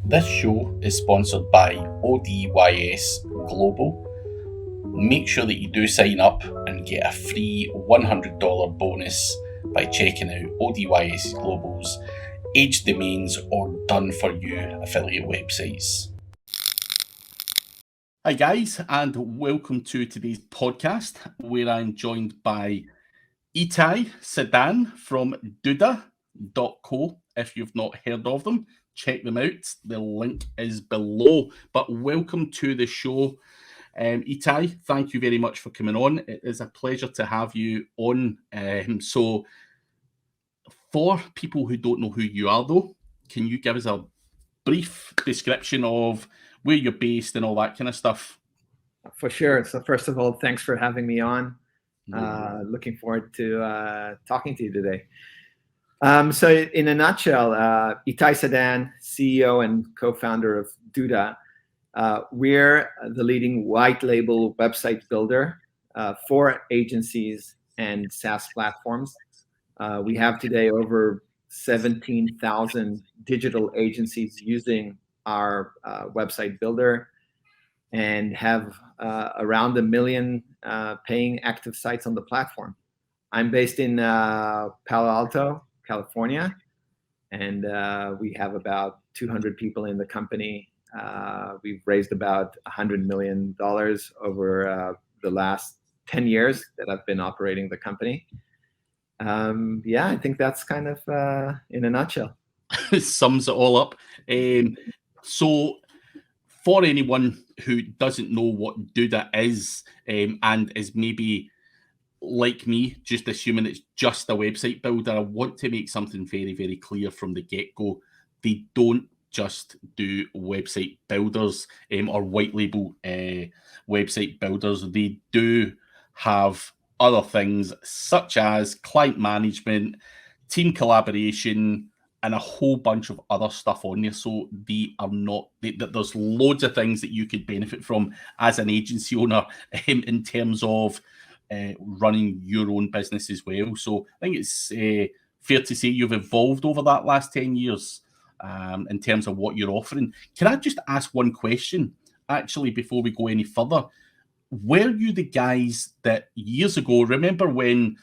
This show is sponsored by ODYS Global. Make sure that you do sign up and get a free $100 bonus by checking out ODYS Global's Age Domains or Done For You affiliate websites. Hi guys, and welcome to today's podcast where I'm joined by Itai Sadan from Duda.co. If you've not heard of them, check them out. The link is below. But welcome to the show. Itai, thank you very much for coming on. It is a pleasure to have you on. So for people who don't know who you are though, can you give us a brief description of where you're based and all that kind of stuff? For sure. So first of all, thanks for having me on. Looking forward to talking to you today. So in a nutshell, Itai Sadan, CEO and co-founder of Duda. We're the leading white label website builder for agencies and SaaS platforms. We have today over 17,000 digital agencies using our website builder and have around 1 million paying active sites on the platform. I'm based in Palo Alto, California, and we have about 200 people in the company. We've raised about $100 million over the last 10 years that I've been operating the company. I think that's kind of in a nutshell. Sums it all up. So for anyone who doesn't know what Duda is and is maybe like me, just assuming it's just a website builder, I want to make something very, very clear from the get-go. They don't just do website builders or white label website builders. They do have other things such as client management, team collaboration, and a whole bunch of other stuff on there. So there's loads of things that you could benefit from as an agency owner in terms of running your own business as well. So I think it's fair to say you've evolved over that last 10 years in terms of what you're offering. Can I just ask one question, actually, before we go any further? Were you the guys that years ago, remember when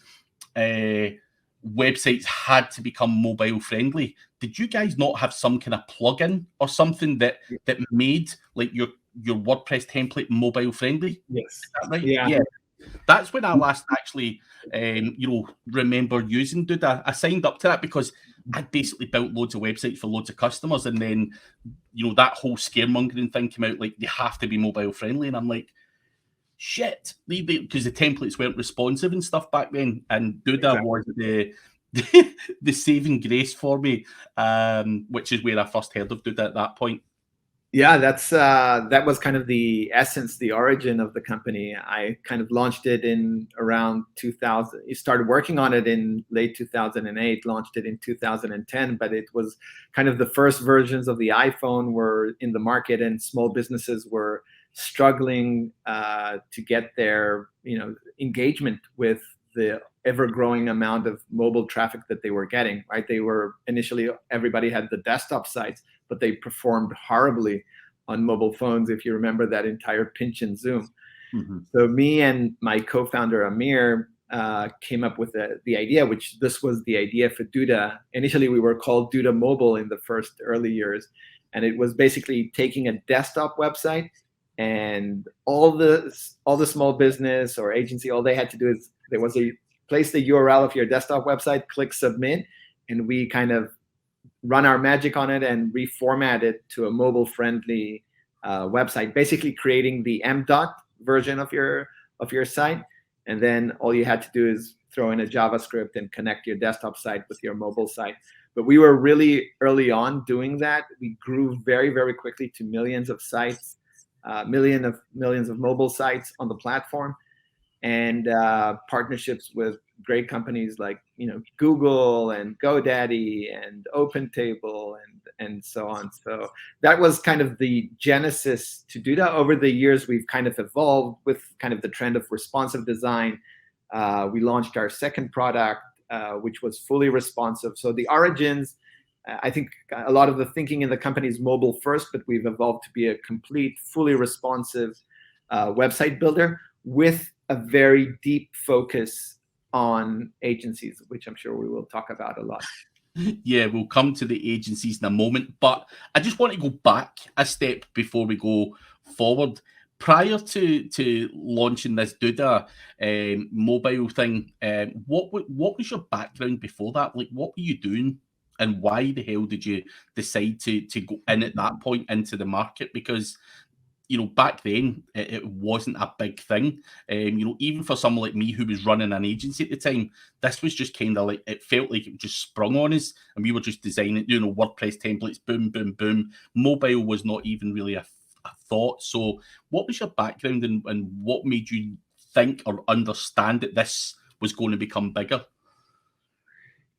websites had to become mobile friendly? Did you guys not have some kind of plugin or something that made like your WordPress template mobile friendly? Yes. Is that right? Yeah. That's when I last actually remember using Duda. I signed up to that because I basically built loads of websites for loads of customers, and then that whole scaremongering thing came out, like they have to be mobile friendly, and I'm like, shit, because the templates weren't responsive and stuff back then, and Duda was the saving grace for me, which is where I first heard of Duda at that point. Yeah, that was kind of the essence, the origin of the company. I kind of launched it in around 2000. You started working on it in late 2008, launched it in 2010, but it was kind of the first versions of the iPhone were in the market, and small businesses were struggling to get their engagement with the ever-growing amount of mobile traffic that they were getting. Right, they were initially, everybody had the desktop sites, but they performed horribly on mobile phones. If you remember that entire pinch and zoom. Mm-hmm. So me and my co-founder Amir came up with the idea, which this was the idea for Duda. Initially, we were called Duda Mobile in the first early years, and it was basically taking a desktop website, and all the small business or agency, all they had to do is place the URL of your desktop website, click submit, and we kind of run our magic on it and reformat it to a mobile-friendly website, basically creating the M.dot version of your site. And then all you had to do is throw in a JavaScript and connect your desktop site with your mobile site. But we were really early on doing that. We grew very, very quickly to millions of sites, millions of mobile sites on the platform, and partnerships with great companies like Google and GoDaddy and OpenTable and so on. So that was kind of the genesis to Duda. Over the years, we've kind of evolved with kind of the trend of responsive design. We launched our second product, which was fully responsive. So the origins I think a lot of the thinking in the company is mobile first, but we've evolved to be a complete, fully responsive website builder with a very deep focus on agencies, which I'm sure we will talk about a lot. Yeah, we'll come to the agencies in a moment, but I just want to go back a step before we go forward. Prior to launching this Duda mobile thing, what was your background before that? Like, what were you doing, and why the hell did you decide to go in at that point into the market? Because back then it wasn't a big thing. Even for someone like me who was running an agency at the time, this was just kind of like, it felt like it just sprung on us, and we were just designing, WordPress templates, boom, boom, boom. Mobile was not even really a thought. So what was your background, and what made you think or understand that this was going to become bigger?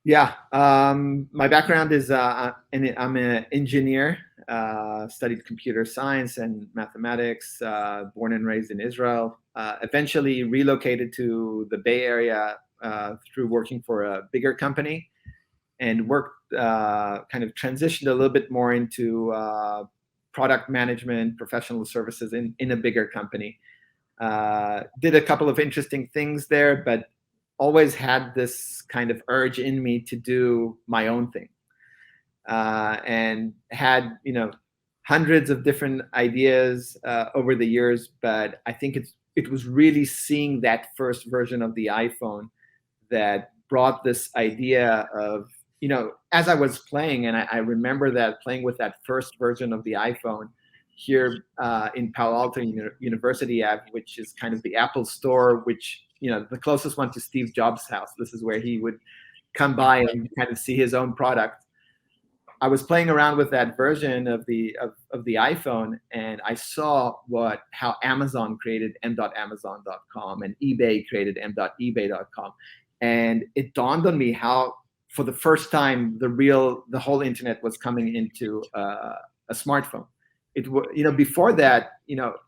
Yeah, my background is I'm an engineer, studied computer science and mathematics, born and raised in Israel, eventually relocated to the Bay Area through working for a bigger company, and worked, kind of transitioned a little bit more into product management, professional services in a bigger company. Did a couple of interesting things there, but always had this kind of urge in me to do my own thing, and had hundreds of different ideas over the years. But I think it was really seeing that first version of the iPhone that brought this idea of, as I was playing, and I remember that playing with that first version of the iPhone here in Palo Alto University Ave, which is kind of the Apple store, which, the closest one to Steve Jobs' house. This is where he would come by and kind of see his own product. I was playing around with that version of the iPhone, and I saw how Amazon created m.amazon.com and eBay created m.ebay.com. And it dawned on me how, for the first time, the whole internet was coming into a smartphone. Before that,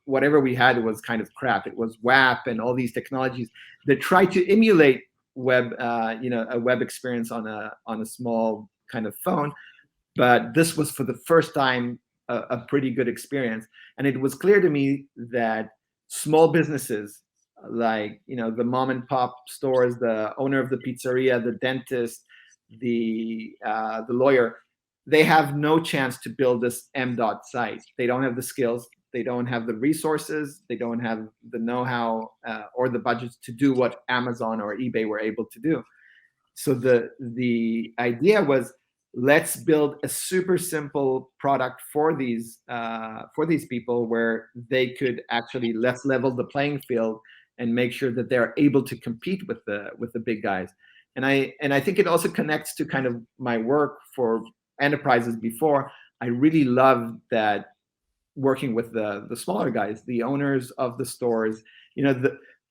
whatever we had was kind of crap. It was WAP and all these technologies that tried to emulate web, a web experience on a small kind of phone. But this was, for the first time, a pretty good experience. And it was clear to me that small businesses, like, the mom and pop stores, the owner of the pizzeria, the dentist, the lawyer, they have no chance to build this M.dot site. They don't have the skills. They don't have the resources. They don't have the know-how or the budgets to do what Amazon or eBay were able to do. So the idea was, let's build a super simple product for these people, where they could actually, let's level the playing field and make sure that they're able to compete with the big guys. And I think it also connects to kind of my work for enterprises before. I really love that, working with the smaller guys, the owners of the stores,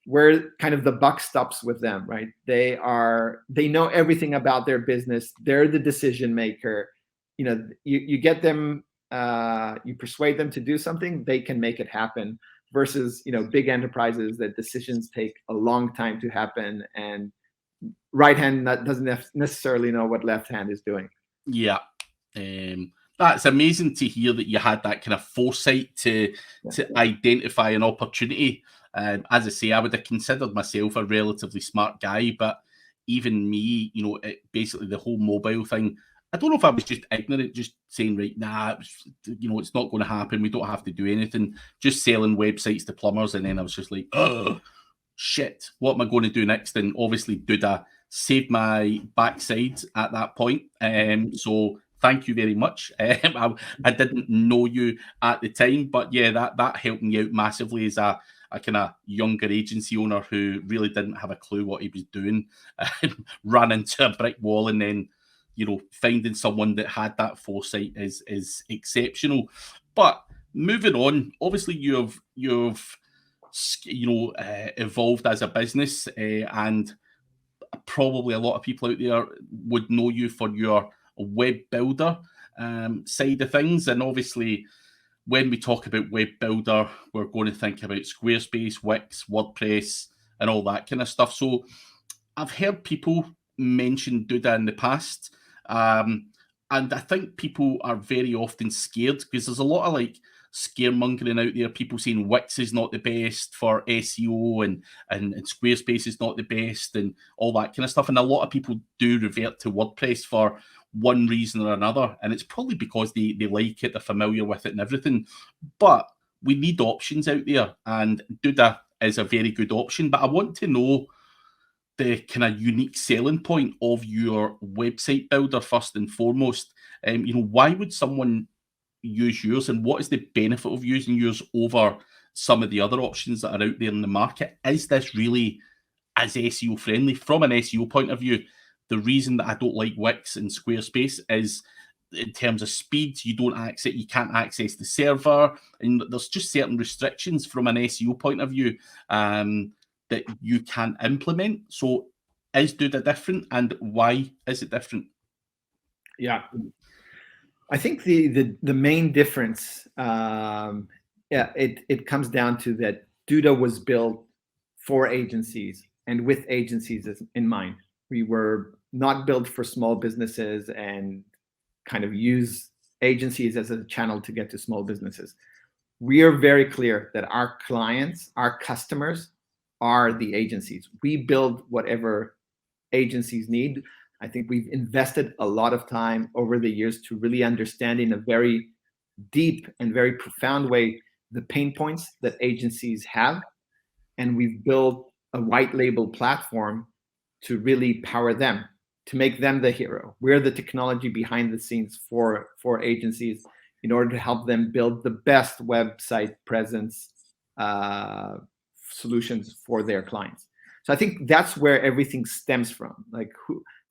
where kind of the buck stops with them, right? They know everything about their business. They're the decision maker. You get them, you persuade them to do something, they can make it happen. Versus, big enterprises that decisions take a long time to happen, and right hand doesn't necessarily know what left hand is doing. Yeah. That's amazing to hear that you had that kind of foresight to identify an opportunity. As I say, I would have considered myself a relatively smart guy, but even me, basically the whole mobile thing, I don't know if I was just ignorant, just saying, right, nah, it's not going to happen. We don't have to do anything. Just selling websites to plumbers. And then I was just like, oh, shit, what am I going to do next? And obviously Duda saved my backside at that point. So thank you very much. I didn't know you at the time, but yeah, that helped me out massively as a kind of younger agency owner who really didn't have a clue what he was doing. Ran into a brick wall, and then finding someone that had that foresight is exceptional. But moving on, obviously you've evolved as a business, and probably a lot of people out there would know you for your web builder side of things. And obviously, when we talk about web builder, we're going to think about Squarespace, Wix, WordPress, and all that kind of stuff. So I've heard people mention Duda in the past. I And I think people are very often scared because there's a lot of like scaremongering out there. People saying Wix is not the best for SEO and Squarespace is not the best and all that kind of stuff. And a lot of people do revert to WordPress for one reason or another. And it's probably because they like it, they're familiar with it and everything. But we need options out there. And Duda is a very good option. But I want to know the kind of unique selling point of your website builder first and foremost. Why would someone use yours, and what is the benefit of using yours over some of the other options that are out there in the market? Is this really as SEO friendly? From an SEO point of view, the reason that I don't like Wix and Squarespace is in terms of speed, you can't access the server, and there's just certain restrictions from an SEO point of view that you can implement. So is Duda different, and why is it different? Yeah, I think the main difference, it comes down to that Duda was built for agencies and with agencies in mind. We were not built for small businesses and kind of use agencies as a channel to get to small businesses. We are very clear that our clients, our customers, are the agencies. We build whatever agencies need. I think we've invested a lot of time over the years to really understand in a very deep and very profound way the pain points that agencies have. And we've built a white label platform to really power them, to make them the hero. We're the technology behind the scenes for agencies in order to help them build the best website presence solutions for their clients. So I think that's where everything stems from.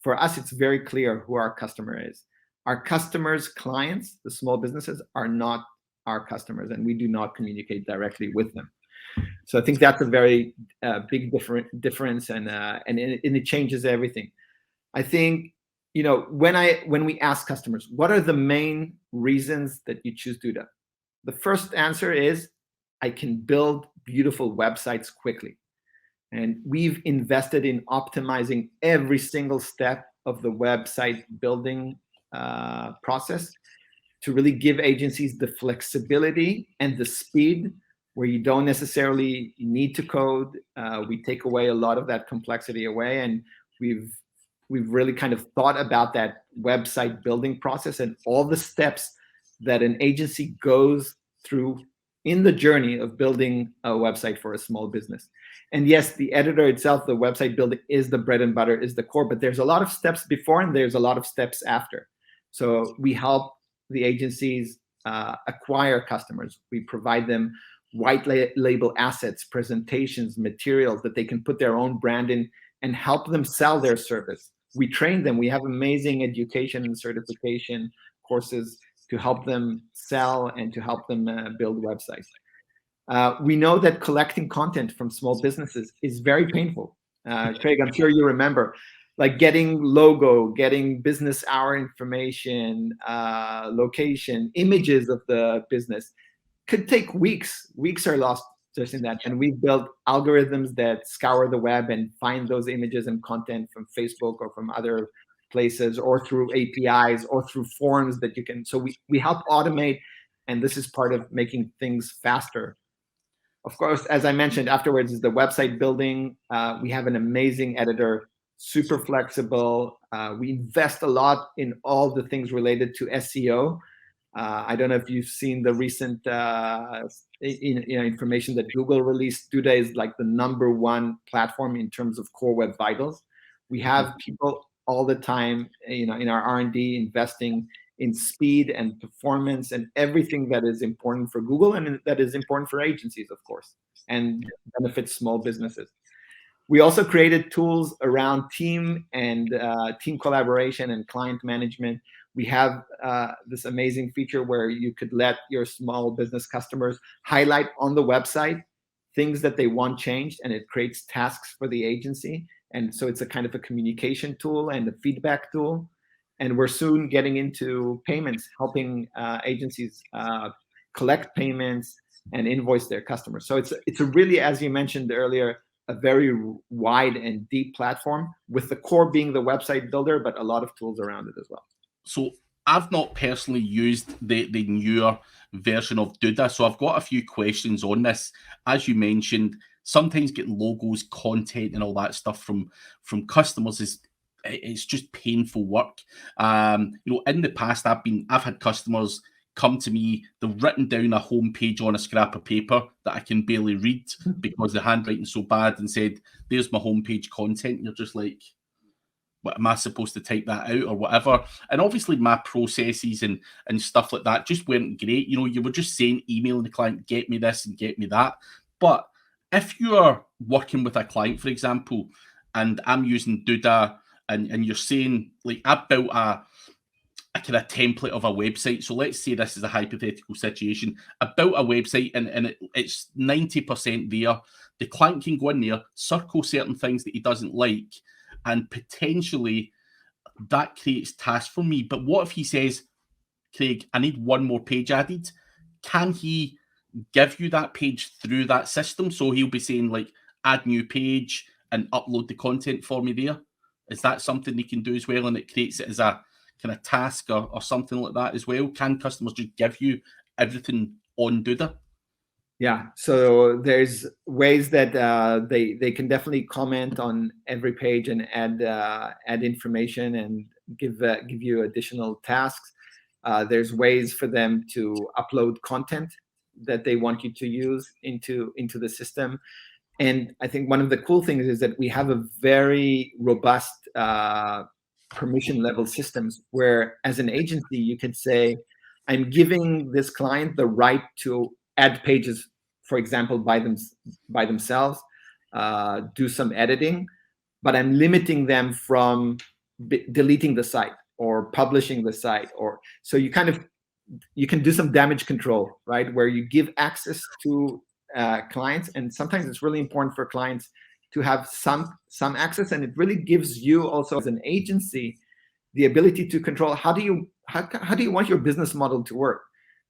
For us, it's very clear who our customer is. Our customers' clients, the small businesses, are not our customers, and we do not communicate directly with them. So I think that's a very big difference, and it changes everything. I think, when we ask customers, what are the main reasons that you choose Duda? The first answer is, I can build beautiful websites quickly. And we've invested in optimizing every single step of the website building process to really give agencies the flexibility and the speed where you don't necessarily need to code. We take away a lot of that complexity away, and we've really kind of thought about that website building process and all the steps that an agency goes through in the journey of building a website for a small business. And yes, the editor itself, the website building, is the bread and butter, is the core, but there's a lot of steps before and there's a lot of steps after. So we help the agencies acquire customers. We provide them white label assets, presentations, materials that they can put their own brand in and help them sell their service. We train them. We have amazing education and certification courses to help them sell and to help them build websites. We know that collecting content from small businesses is very painful. Craig, I'm sure you remember, like getting logo, getting business hour information, location, images of the business could take weeks. Weeks are lost just in that. And we've built algorithms that scour the web and find those images and content from Facebook or from other places, or through APIs or through forms that you can. So we help automate, and this is part of making things faster. Of course, as I mentioned, afterwards is the website building. We have an amazing editor, super flexible. We invest a lot in all the things related to SEO. I don't know if you've seen the recent information that Google released. Duda is like the #1 platform in terms of core web vitals. We have people all the time, in our R&D investing in speed and performance and everything that is important for Google and that is important for agencies, of course, and benefits small businesses. We also created tools around team and team collaboration and client management. We have this amazing feature where you could let your small business customers highlight on the website things that they want changed, and it creates tasks for the agency. And so it's a kind of a communication tool and a feedback tool. And we're soon getting into payments, helping agencies collect payments and invoice their customers. So it's a really, as you mentioned earlier, a very wide and deep platform, with the core being the website builder, but a lot of tools around it as well. So I've not personally used the newer version of Duda, so I've got a few questions on this. As you mentioned, sometimes getting logos, content, and all that stuff from customers is it's just painful work. In the past, I've had customers come to me, they've written down a homepage on a scrap of paper that I can barely read because the handwriting's so bad, and said, "There's my homepage content." And you're just like, what am I supposed to type that out or whatever? And obviously my processes and stuff like that just weren't great. You were just saying, emailing the client, get me this and get me that. But if you're working with a client, for example, and I'm using Duda, and you're saying, like, I built a kind of template of a website. So let's say this is a hypothetical situation. I built a website and it's 90% there. The client can go in there, circle certain things that he doesn't like, and potentially that creates tasks for me. But what if he says, "Craig, I need one more page added"? Can he give you that page through that system? So he'll be saying, like, add new page and upload the content for me there. Is that something they can do as well? And it creates it as a kind of task or something like that as well? Can customers just give you everything on Duda? Yeah, so there's ways that they can definitely comment on every page and add information and give you additional tasks. There's ways for them to upload content that they want you to use into the system. And I think one of the cool things is that we have a very robust permission level systems where, as an agency, you can say, I'm giving this client the right to add pages, for example, by themselves, do some editing, but I'm limiting them from deleting the site or publishing the site. Or so you can do some damage control, right? Where you give access to clients, and sometimes it's really important for clients to have some access, and it really gives you also, as an agency, the ability to control how do you want your business model to work.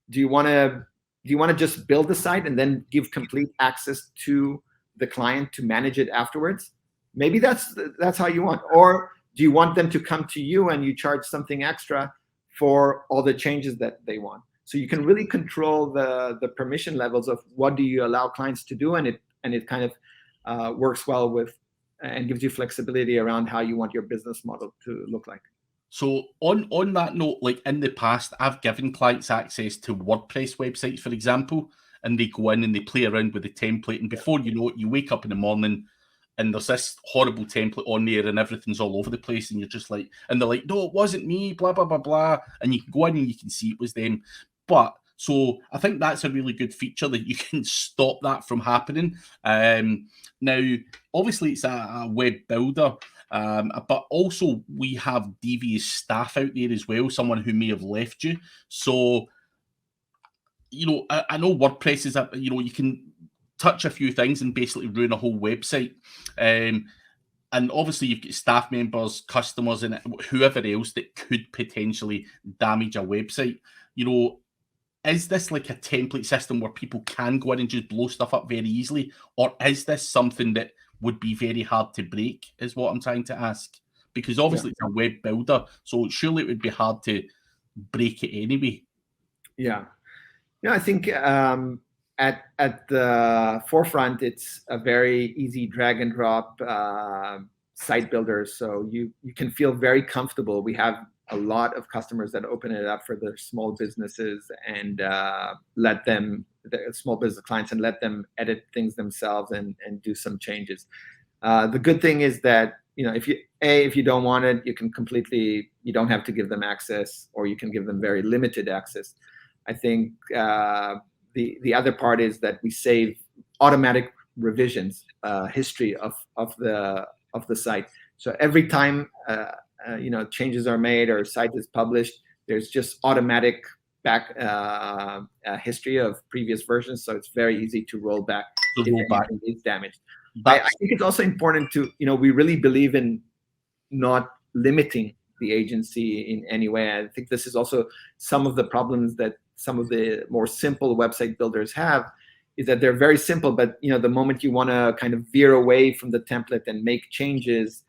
Do you want to just build the site and then give complete access to the client to manage it afterwards? Maybe that's how you want. Or do you want them to come to you and you charge something extra for all the changes that they want? So you can really control the permission levels of what do you allow clients to do, and it kind of works well with and gives you flexibility around how you want your business model to look like. So on that note, like, in the past, I've given clients access to WordPress websites, for example, and they go in and they play around with the template, and before you know it, you wake up in the morning and there's this horrible template on there and everything's all over the place, and you're just like, and they're like, "No, it wasn't me, blah, blah, blah, blah." And you can go in and you can see it was them. But so I think that's a really good feature, that you can stop that from happening. Now, obviously, it's a web builder, but also we have devious staff out there as well, someone who may have left you. So, I know WordPress is you can touch a few things and basically ruin a whole website. And obviously you've got staff members, customers, and whoever else that could potentially damage a website. Is this like a template system where people can go in and just blow stuff up very easily? Or is this something that would be very hard to break, is what I'm trying to ask? Because obviously it's a web builder, so surely it would be hard to break it anyway. Yeah. I think at the forefront, it's a very easy drag and drop site builder. So you can feel very comfortable. We have a lot of customers that open it up for their small businesses and let them, the small business clients, and let them edit things themselves and do some changes. The good thing is that, if you don't want it, you don't have to give them access, or you can give them very limited access. I think the other part is that we save automatic revisions, history of the site. So every time changes are made or a site is published, there's just automatic back history of previous versions. So it's very easy to roll back if anything is damaged. I think it's also important to, we really believe in not limiting the agency in any way. I think this is also some of the problems that some of the more simple website builders have, is that they're very simple, but the moment you want to kind of veer away from the template and make changes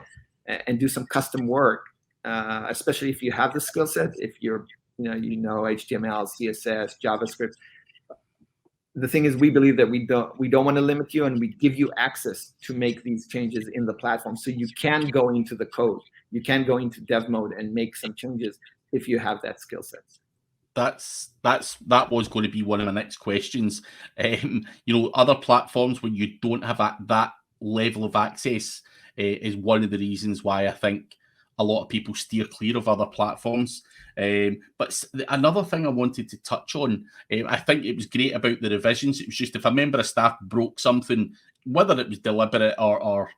and do some custom work, especially if you have the skill set, if you know HTML, CSS, JavaScript. The thing is, we believe that we don't want to limit you, and we give you access to make these changes in the platform, so you can go into the code, you can go into dev mode and make some changes if you have that skill set. That was going to be one of my next questions. Other platforms where you don't have that level of access is one of the reasons why I think a lot of people steer clear of other platforms. But another thing I wanted to touch on, I think it was great about the revisions. It was just if a member of staff broke something, whether it was deliberate or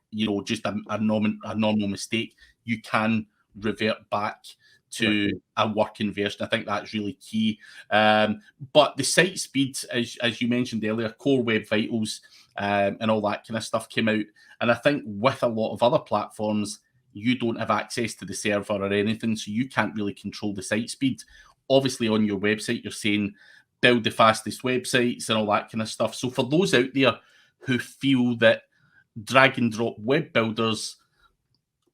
just a normal mistake, you can revert back to a working version. I think that's really key. But the site speed, as you mentioned earlier, Core Web Vitals and all that kind of stuff came out. And I think with a lot of other platforms, you don't have access to the server or anything, so you can't really control the site speed. Obviously, on your website, you're saying build the fastest websites and all that kind of stuff. So for those out there who feel that drag and drop web builders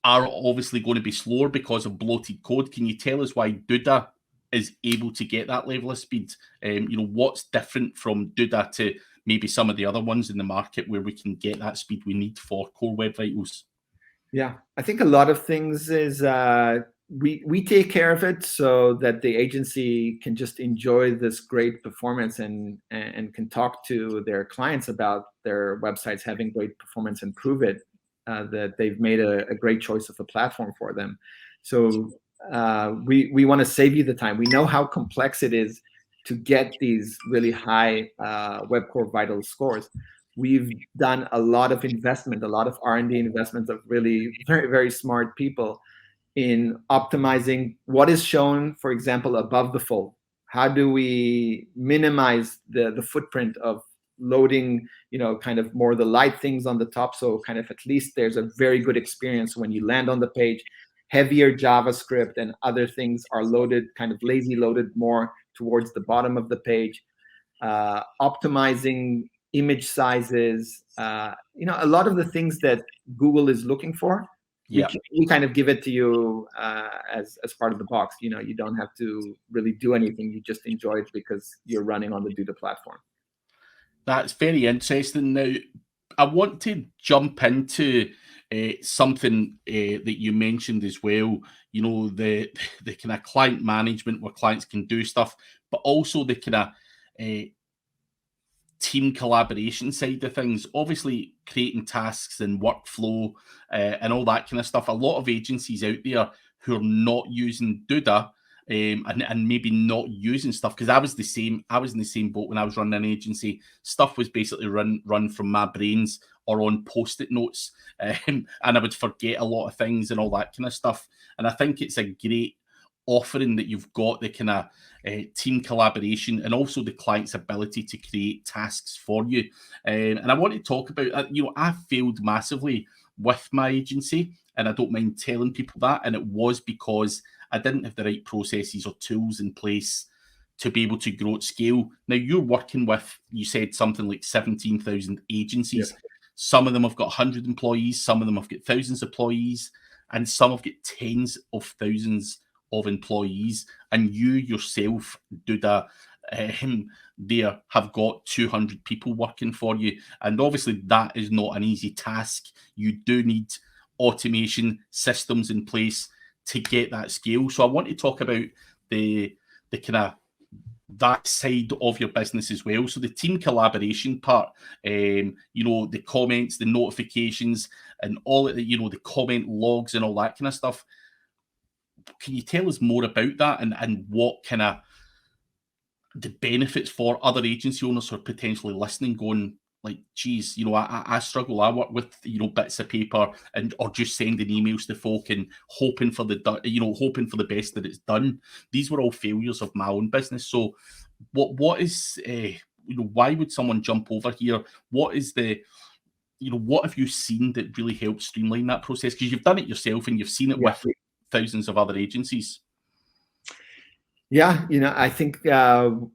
are obviously going to be slower because of bloated code, can you tell us why Duda is able to get that level of speed? What's different from Duda to maybe some of the other ones in the market where we can get that speed we need for Core Web Vitals? Yeah, I think a lot of things is we take care of it so that the agency can just enjoy this great performance and can talk to their clients about their websites having great performance and prove it that they've made a great choice of a platform for them. So we want to save you the time. We know how complex it is to get these really high Web Core Vital scores. We've done a lot of investment, a lot of R&D investments of really very, very smart people in optimizing what is shown, for example, above the fold. How do we minimize the footprint of loading, kind of more the light things on the top, so kind of at least there's a very good experience when you land on the page. Heavier JavaScript and other things are loaded, kind of lazy loaded more towards the bottom of the page. Optimizing image sizes, a lot of the things that Google is looking for, we kind of give it to you as part of the box. You don't have to really do anything. You just enjoy it because you're running on the Duda platform. That's very interesting. Now, I want to jump into something that you mentioned as well. The kind of client management where clients can do stuff, but also the kind of team collaboration side of things. Obviously, creating tasks and workflow and all that kind of stuff. A lot of agencies out there who are not using Duda and maybe not using stuff, because I was in the same boat when I was running an agency. Stuff was basically run from my brains or on post-it notes, and I would forget a lot of things and all that kind of stuff. And I think it's a great offering that you've got, the kind of team collaboration and also the client's ability to create tasks for you. And I want to talk about, I failed massively with my agency, and I don't mind telling people that. And it was because I didn't have the right processes or tools in place to be able to grow at scale. Now, you're working with, you said something like 17,000 agencies. Yeah. Some of them have got 100 employees, some of them have got thousands of employees, and some have got tens of thousands of employees. And you yourself, Duda, there have got 200 people working for you. And obviously that is not an easy task. You do need automation systems in place to get that scale. So I want to talk about the kind of that side of your business as well. So the team collaboration part, the comments, the notifications, and all of the, the comment logs and all that kind of stuff. Can you tell us more about that and what kind of the benefits for other agency owners who are potentially listening, going like, geez, I struggle. I work with, bits of paper or just sending emails to folk and hoping for the best that it's done. These were all failures of my own business. So what is, why would someone jump over here? What is what have you seen that really helps streamline that process? Because you've done it yourself and you've seen it with thousands of other agencies. Yeah, I think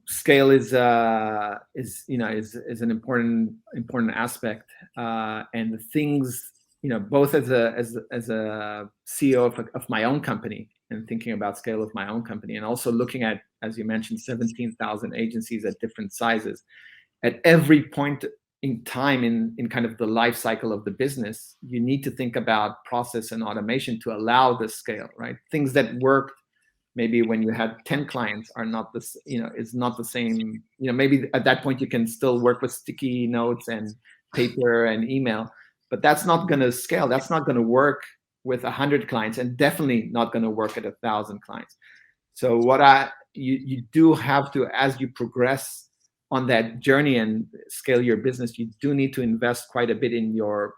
scale is an important aspect, and the things both as a CEO of my own company and thinking about scale of my own company, and also looking at, as you mentioned, 17,000 agencies at different sizes. At every point in time in kind of the life cycle of the business, you need to think about process and automation to allow the scale, right? Things that worked maybe when you had 10 clients are not this, is not the same. Maybe at that point you can still work with sticky notes and paper and email, but that's not going to scale. That's not going to work with 100 clients, and definitely not going to work at 1,000 clients. So you do have to, as you progress on that journey and scale your business, you do need to invest quite a bit in your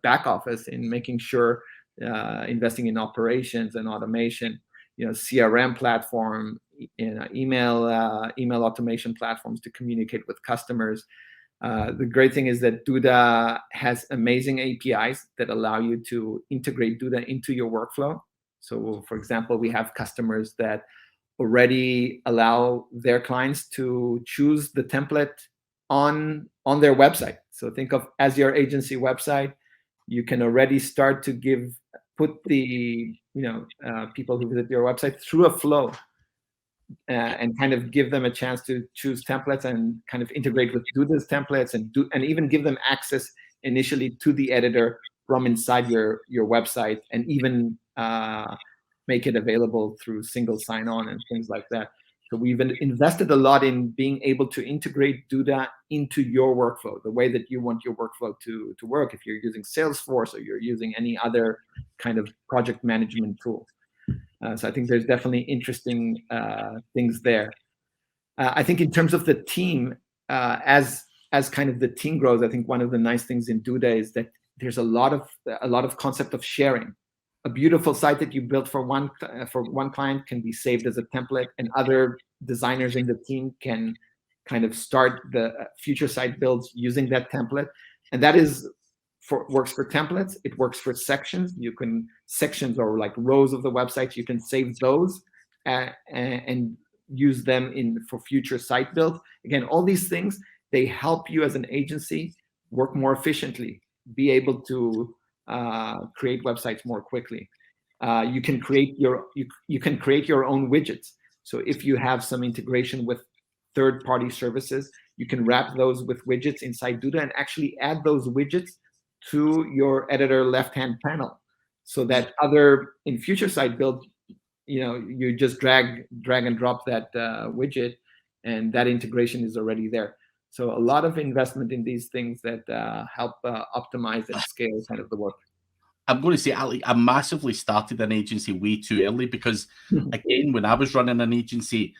back office, in making sure, investing in operations and automation, CRM platform, email automation platforms to communicate with customers. The great thing is that Duda has amazing APIs that allow you to integrate Duda into your workflow. So, for example, we have customers that already allow their clients to choose the template on their website. So think of as your agency website, you can already start to put the people who visit your website through a flow, and kind of give them a chance to choose templates and kind of integrate with Duda's templates, and even give them access initially to the editor from inside your website, and even make it available through single sign-on and things like that. So we've invested a lot in being able to integrate Duda into your workflow, the way that you want your workflow to work, if you're using Salesforce or you're using any other kind of project management tool. So I think there's definitely interesting things there. I think in terms of the team, as kind of the team grows, I think one of the nice things in Duda is that there's a lot of concept of sharing. A beautiful site that you built for one client can be saved as a template, and other designers in the team can kind of start the future site builds using that template. And that works for templates. It works for sections. Sections or like rows of the website, you can save those and use them for future site builds. Again, all these things, they help you as an agency work more efficiently, be able to create websites more quickly. You can create your own widgets. So if you have some integration with third-party services, you can wrap those with widgets inside Duda and actually add those widgets to your editor left-hand panel, so that in future site build, you just drag and drop that widget, and that integration is already there. So a lot of investment in these things that help optimize and scale kind of the work. I'm going to say, I massively started an agency way too early, because, again, when I was running an agency,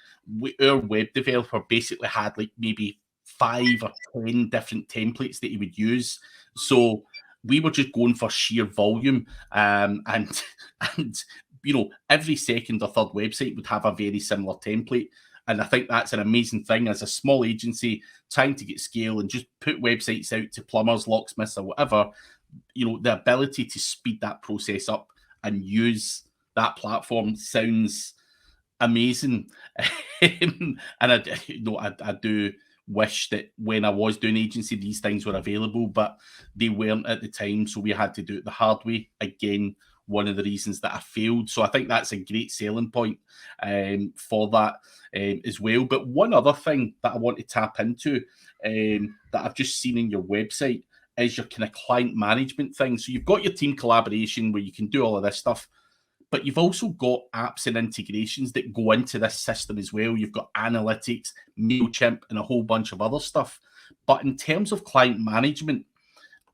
our web developer basically had like maybe 5 or 10 different templates that he would use. So we were just going for sheer volume, and every second or third website would have a very similar template. And I think that's an amazing thing as a small agency trying to get scale and just put websites out to plumbers, locksmiths, or whatever. The ability to speed that process up and use that platform sounds amazing. And I do wish that when I was doing agency, these things were available, but they weren't at the time. So we had to do it the hard way. Again, one of the reasons that I failed. So I think that's a great selling point for that as well. But one other thing that I want to tap into that I've just seen in your website is your kind of client management thing. So you've got your team collaboration where you can do all of this stuff, but you've also got apps and integrations that go into this system as well. You've got analytics, MailChimp, and a whole bunch of other stuff. But in terms of client management,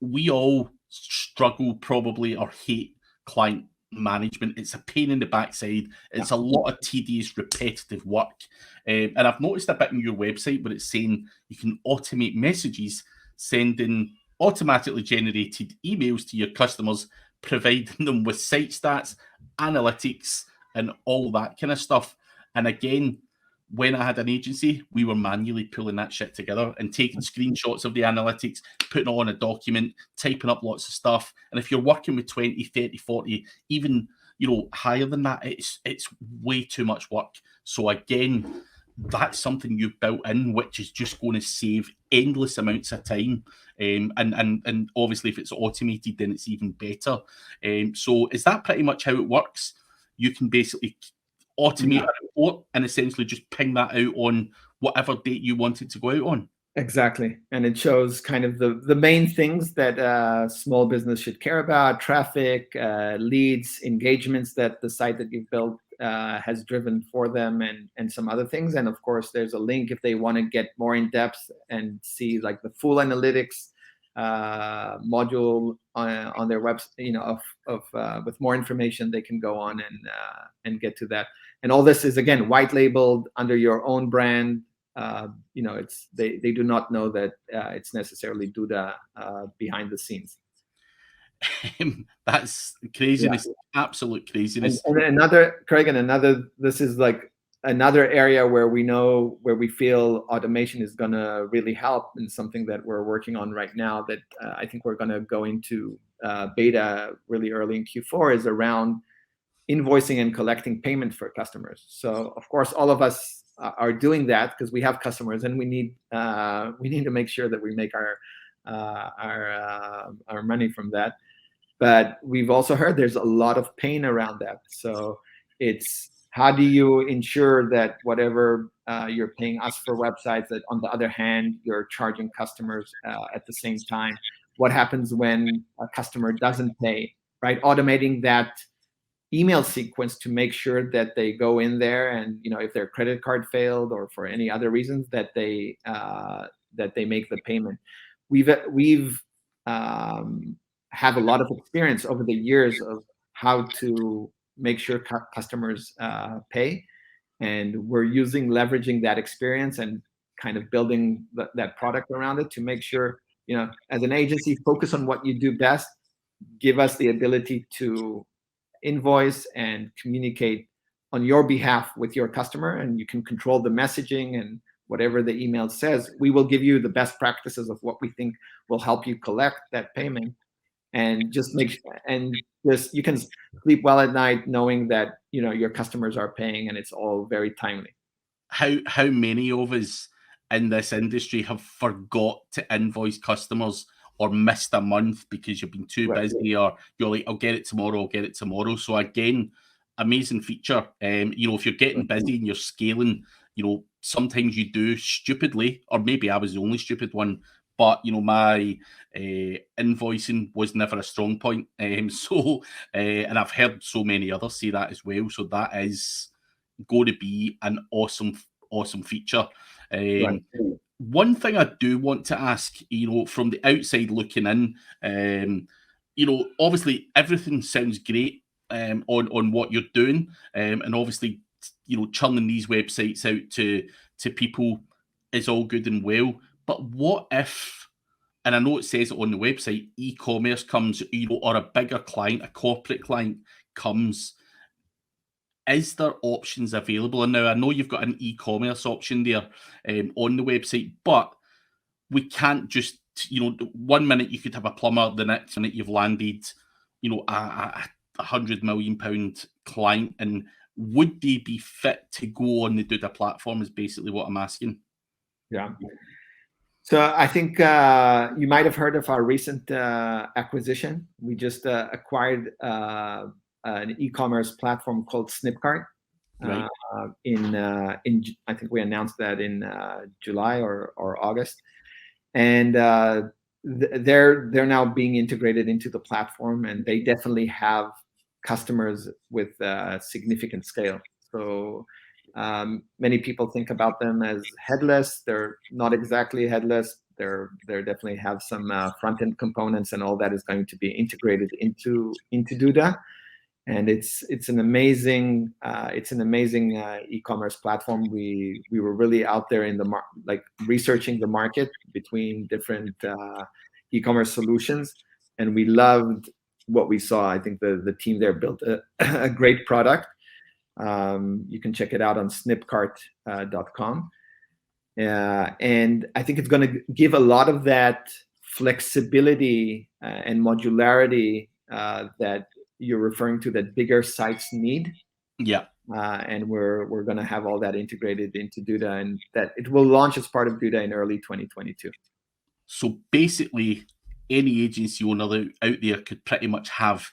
we all struggle probably or hate client management. It's a pain in the backside. It's a lot of tedious, repetitive work. And I've noticed a bit on your website where it's saying you can automate messages, sending automatically generated emails to your customers, providing them with site stats, analytics, and all that kind of stuff. And again, when I had an agency, we were manually pulling that shit together and taking screenshots of the analytics, putting it on a document, typing up lots of stuff. And if you're working with 20, 30, 40, even higher than that, it's way too much work. So again, that's something you've built in, which is just going to save endless amounts of time. And obviously, if it's automated, then it's even better. So is that pretty much how it works? You can basically automate a report and essentially just ping that out on whatever date you want it to go out on. Exactly. And it shows kind of the main things that small business should care about: traffic, leads, engagements that the site that you've built has driven for them, and some other things. And of course, there's a link if they want to get more in depth and see like the full analytics module on their website, with more information. They can go on and get to that. And all this is, again, white labeled under your own brand. It's they do not know that it's necessarily Duda behind the scenes. That's craziness, absolute craziness. And this is like another area where we feel automation is going to really help, and something that we're working on right now that I think we're going to go into beta really early in Q4 is around invoicing and collecting payment for customers. So of course, all of us are doing that because we have customers, and we need to make sure that we make our money from that. But we've also heard there's a lot of pain around that. So it's, how do you ensure that whatever you're paying us for websites, that on the other hand you're charging customers at the same time? What happens when a customer doesn't pay? Right, automating that email sequence to make sure that they go in there, and if their credit card failed or for any other reasons, that they make the payment. We've have a lot of experience over the years of how to make sure customers pay, and we're leveraging that experience and kind of building that product around it to make sure, as an agency, focus on what you do best, give us the ability to invoice and communicate on your behalf with your customer, and you can control the messaging and whatever the email says. We will give you the best practices of what we think will help you collect that payment, and just you can sleep well at night knowing that your customers are paying, and it's all very timely. How many of us in this industry have forgot to invoice customers or missed a month because you've been too busy, or you're like, I'll get it tomorrow. So again, amazing feature. If you're getting busy and you're scaling, sometimes you do stupidly, or maybe I was the only stupid one, but my invoicing was never a strong point. And I've heard so many others say that as well. So that is going to be an awesome feature. One thing I do want to ask, from the outside looking in, obviously everything sounds great on what you're doing, and obviously, churning these websites out to people is all good and well. But what if, and I know it says it on the website, e-commerce comes, or a bigger client, a corporate client comes? Is there options available? And now I know you've got an e-commerce option there on the website, but we can't just, 1 minute you could have a plumber, the next minute you've landed, a £100 million client. And would they be fit to go on the Duda platform is basically what I'm asking. Yeah. So I think you might have heard of our recent acquisition. We just acquired an e-commerce platform called Snipcart. Right. I think we announced that in July or August, and they're now being integrated into the platform, and they definitely have customers with significant scale. So many people think about them as headless. They're not exactly headless. They're definitely have some front-end components, and all that is going to be integrated into Duda. And it's an amazing e-commerce platform. We were really out there in the researching the market between different e-commerce solutions, and we loved what we saw. I think the team there built a great product. You can check it out on snipcart.com, and I think it's going to give a lot of that flexibility and modularity that you're referring to, that bigger sites need. Yeah. and we're going to have all that integrated into Duda, and that it will launch as part of Duda in early 2022. So basically, any agency owner out there could pretty much have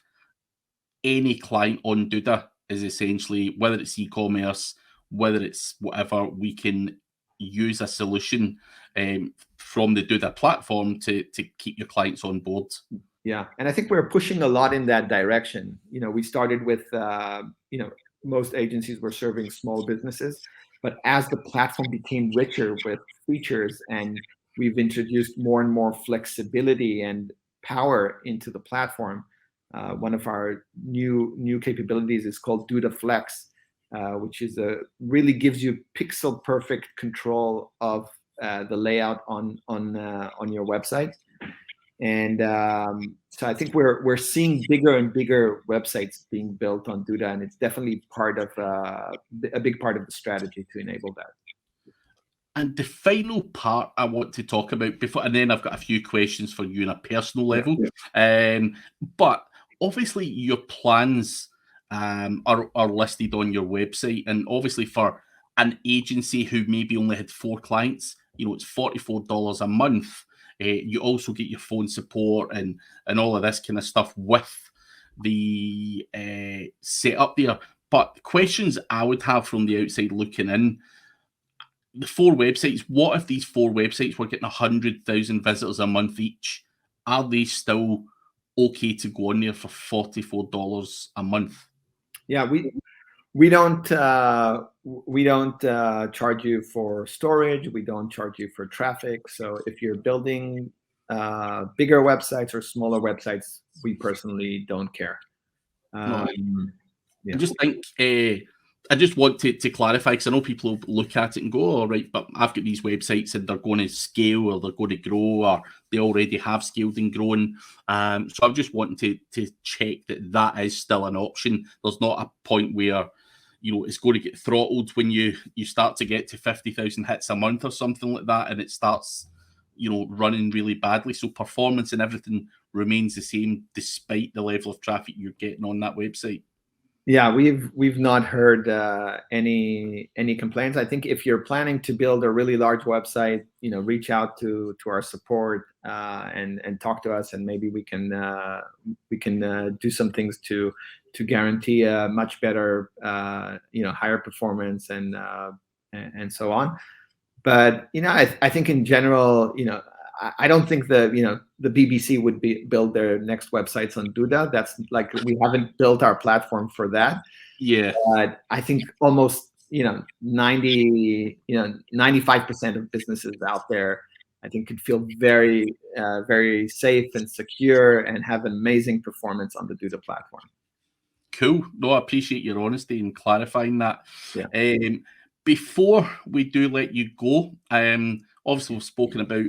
any client on Duda. Is essentially, whether it's e-commerce, whether it's whatever, we can use a solution from the Duda platform to keep your clients on board. Yeah, and I think we're pushing a lot in that direction. We started with most agencies were serving small businesses, but as the platform became richer with features and we've introduced more and more flexibility and power into the platform, one of our new capabilities is called Duda Flex, which is really gives you pixel perfect control of the layout on your website. And so I think we're seeing bigger and bigger websites being built on Duda, and it's definitely part of a big part of the strategy to enable that. And the final part I want to talk about before, and then I've got a few questions for you on a personal level. But obviously, your plans are listed on your website, and obviously for an agency who maybe only had 4 clients, it's $44 a month. You also get your phone support and all of this kind of stuff with the setup there. But questions I would have from the outside looking in, the 4 websites, what if these 4 websites were getting 100,000 visitors a month each? Are they still okay to go on there for $44 a month? Yeah, we don't charge you for storage. We don't charge you for traffic. So if you're building bigger websites or smaller websites, we personally don't care. Yeah. I just think I just want to clarify, because I know people look at it and go, all right, but I've got these websites and they're going to scale or they're going to grow, or they already have scaled and grown. So I'm just wanting to check that is still an option. There's not a point where it's going to get throttled when you start to get to 50,000 hits a month or something like that, and it starts running really badly. So performance and everything remains the same despite the level of traffic you're getting on that website. Yeah, we've not heard any complaints. I think if you're planning to build a really large website, reach out to our support and talk to us, and maybe we can do some things to guarantee a much better higher performance and so on. But I think in general, I don't think the BBC would build their next websites on Duda. That's like, we haven't built our platform for that. Yeah. But I think almost 95% of businesses out there, I think, could feel very very safe and secure and have amazing performance on the Duda platform. Cool. No, I appreciate your honesty in clarifying that. Yeah. Before we do let you go, obviously we've spoken about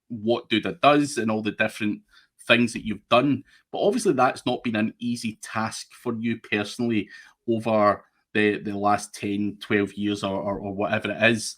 what Duda does and all the different things that you've done, but obviously that's not been an easy task for you personally over the last 10, 12 years or whatever it is.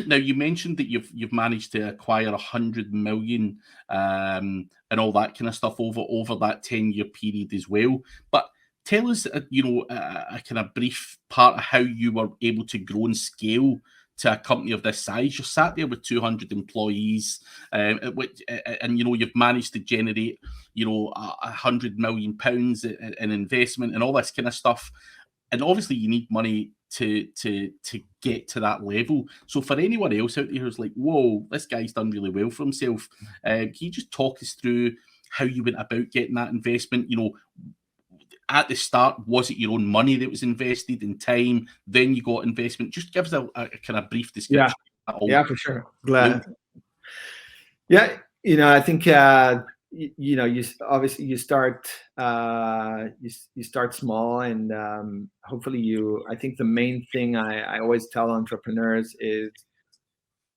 Now, you mentioned that you've managed to acquire 100 million and all that kind of stuff over that 10-year period as well. But tell us, a kind of brief part of how you were able to grow and scale to a company of this size. You're sat there with 200 employees, and you've managed to generate, £100 million in investment and all this kind of stuff. And obviously, you need money to get to that level. So for anyone else out there who's like, whoa, this guy's done really well for himself, can you just talk us through how you went about getting that investment? At the start, was it your own money that was invested in time? Then you got investment. Just give us a kind of brief description. Yeah, for sure. Glad. Yeah, I think you obviously you start small, and hopefully I think the main thing I always tell entrepreneurs is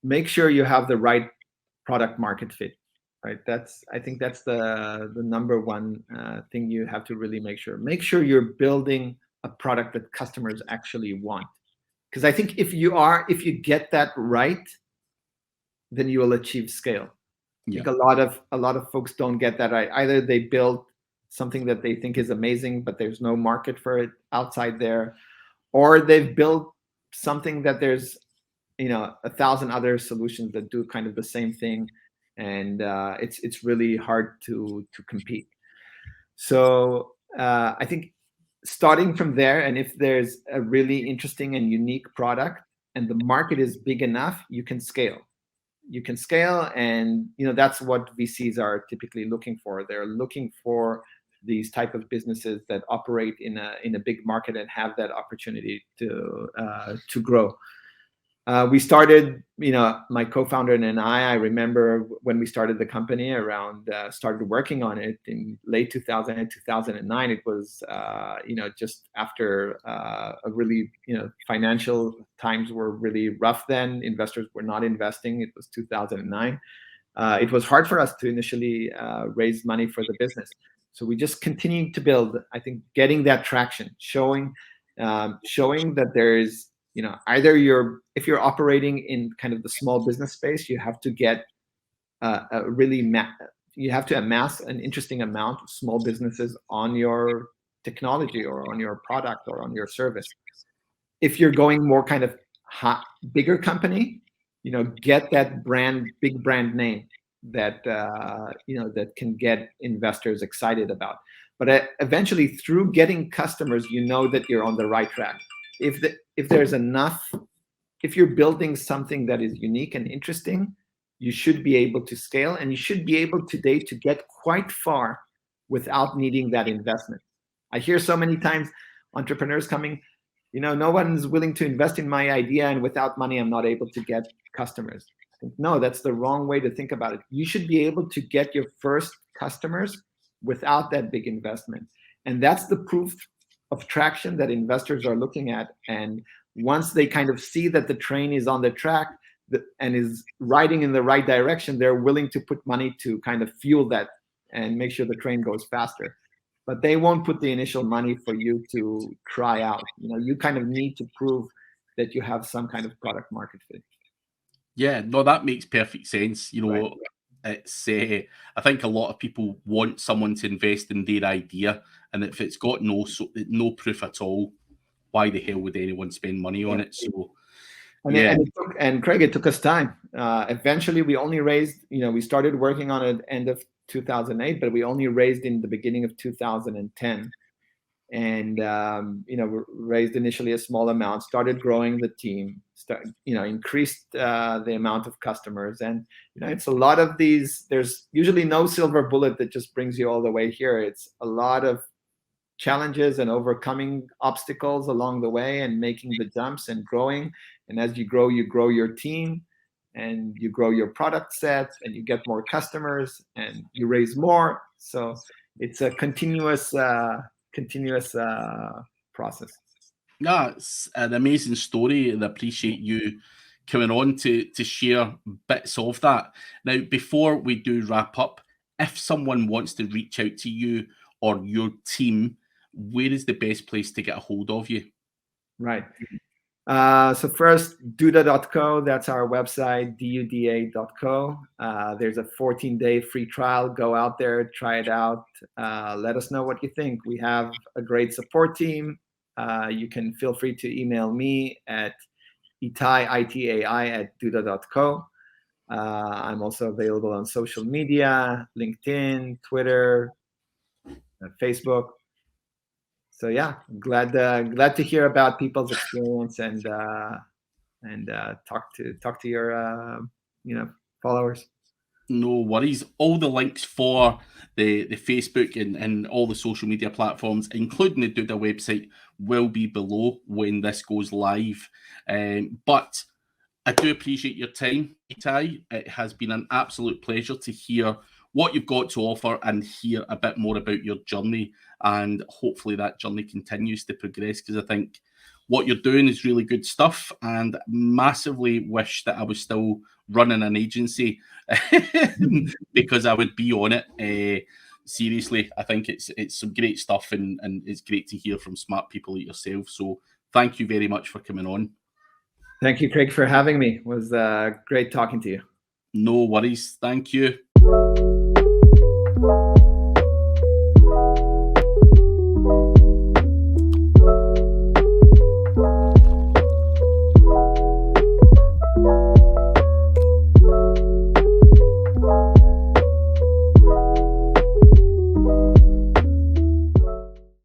make sure you have the right product market fit. Right. I think that's the number one thing you have to really make sure. Make sure you're building a product that customers actually want. Because I think if you get that right, then you will achieve scale. I think a lot of folks don't get that right. Either they build something that they think is amazing, but there's no market for it outside there, or they've built something that there's 1,000 other solutions that do kind of the same thing, and it's really hard to compete. So I think starting from there, and if there's a really interesting and unique product and the market is big enough, you can scale. And that's what VCs are typically looking for. They're looking for these type of businesses that operate in a big market and have that opportunity to grow. We started, my co-founder and I remember when we started the company started working on it in late 2000 and 2009. It was, just after a really, financial times were really rough then. Investors were not investing. It was 2009. It was hard for us to initially raise money for the business. So we just continued to build, I think, getting that traction, showing that there's, either if you're operating in kind of the small business space, you have to get you have to amass an interesting amount of small businesses on your technology or on your product or on your service. If you're going more kind of bigger company, get that big brand name that that can get investors excited about. But eventually, through getting customers, that you're on the right track. If there's enough, if you're building something that is unique and interesting, you should be able to scale, and you should be able today to get quite far without needing that investment. I hear so many times entrepreneurs coming, no one's willing to invest in my idea, and without money, I'm not able to get customers. No, that's the wrong way to think about it. You should be able to get your first customers without that big investment. And that's the proof of traction that investors are looking at. And once they kind of see that the train is on the track and is riding in the right direction, they're willing to put money to kind of fuel that and make sure the train goes faster. But they won't put the initial money for you to try out. You kind of need to prove that you have some kind of product market fit. Yeah, no, that makes perfect sense. Right. It's I think a lot of people want someone to invest in their idea, and if it's got no proof at all, why the hell would anyone spend money on it? So, and Craig, it took us time. Eventually, we only raised. We started working on it end of 2008, but we only raised in the beginning of 2010. And we raised initially a small amount, started growing the team, increased the amount of customers, and it's a lot of these. There's usually no silver bullet that just brings you all the way here. It's a lot of challenges and overcoming obstacles along the way, and making the jumps and growing. And as you grow your team, and you grow your product set, and you get more customers, and you raise more. So it's a continuous process. Yeah, it's an amazing story, and I appreciate you coming on to share bits of that. Now, before we do wrap up, if someone wants to reach out to you or your team, where is the best place to get a hold of you? Right. So first, Duda.co, that's our website, duda.co. There's a 14-day free trial. Go out there, try it out. Let us know what you think. We have a great support team. You can feel free to email me at itai@duda.co. I'm also available on social media, LinkedIn, Twitter, Facebook. So yeah, glad to hear about people's experience and talk to your followers. No worries. All the links for the Facebook and all the social media platforms, including the Duda website, will be below when this goes live. But I do appreciate your time, Itai. It has been an absolute pleasure to hear what you've got to offer and hear a bit more about your journey. And hopefully that journey continues to progress, because I think what you're doing is really good stuff, and massively wish that I was still running an agency because I would be on it. Seriously, I think it's some great stuff, and it's great to hear from smart people like yourself. So thank you very much for coming on. Thank you, Craig, for having me. It was great talking to you. No worries. Thank you.